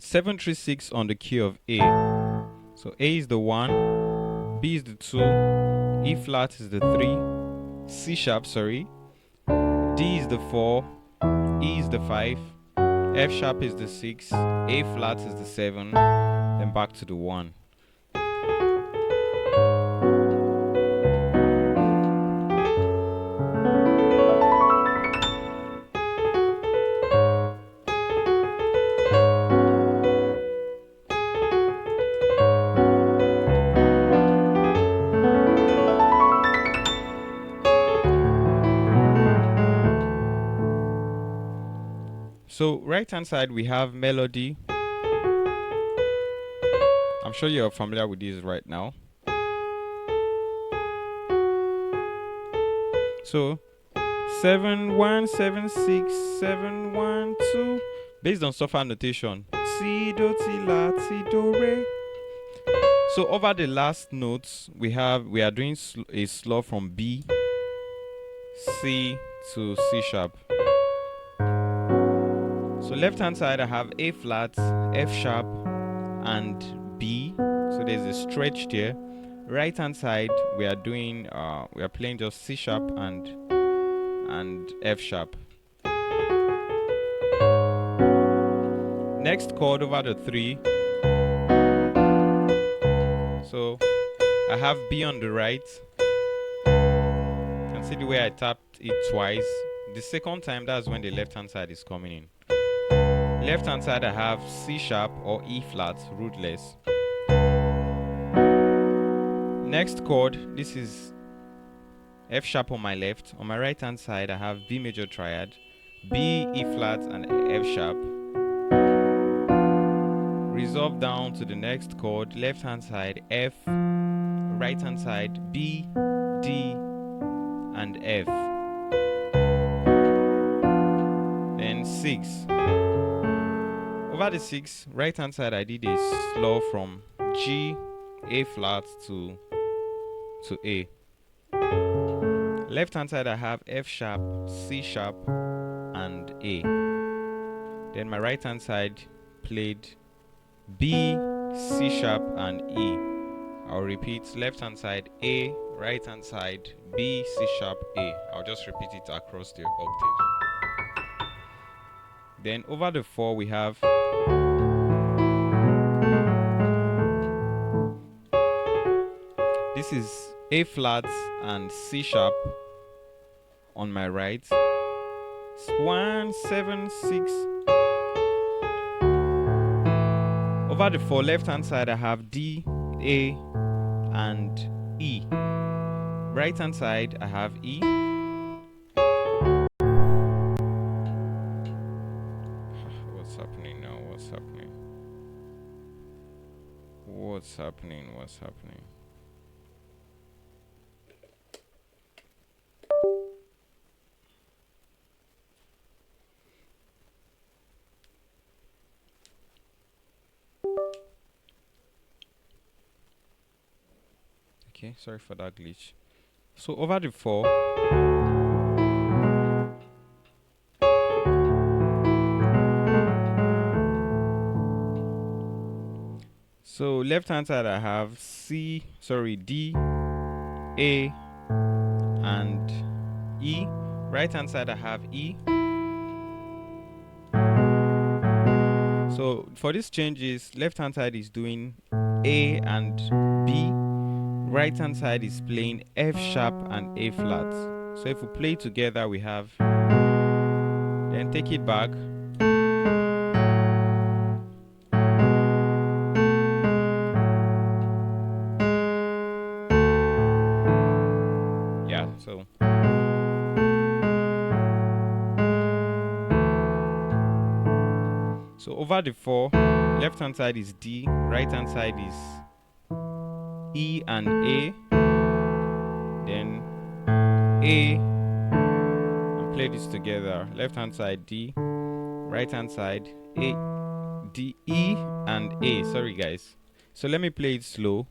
736 on the key of A. So A is the 1, B is the 2, E flat is the 3, C sharp, sorry, D is the 4, E is the 5, F sharp is the 6, A flat is the 7, then back to the 1. So right hand side we have melody. I'm sure you're familiar with this right now. So 7 1 7 6 7 1 2 based on sofa notation. Si do ti la ti do re. So over the last notes we are doing a slow from B, C to C sharp. So left hand side I have A flat, F sharp and B. So there's a stretch there. Right hand side we are playing just C sharp and F sharp. Next chord over the 3. So I have B on the right. You can see the way I tapped it twice. The second time, that's when the left hand side is coming in. Left hand side I have C sharp or E flat, rootless. Next chord, this is F sharp on my left. On my right hand side I have B major triad, B, E flat and F sharp. Resolve down to the next chord, left hand side F, right hand side B, D and F. Then 6. Over the 6, right hand side I did a slow from G, A flat to A. Left hand side I have F sharp, C sharp and A. Then my right hand side played B, C sharp and E. I'll repeat, left hand side A, right hand side B, C sharp, A. I'll just repeat it across the octave. Then over the 4 we have this is A flat and C sharp on my right. 1 7 6. Over the 4 left hand side I have D, A and E. Right hand side I have E. What's happening now? What's happening? What's happening? What's happening? Okay, sorry for that glitch. So over the 4, so left hand side I have D, A and E. Right hand side I have E. So for these changes, left hand side is doing A and B. Right hand side is playing F sharp and A flat. So if we play together we have, then take it back. Yeah, so over the 4, left hand side is D, right hand side is E and A, then A, and play this together. Left hand side D, right hand side A, D, E and A. Sorry guys. So let me play it slow.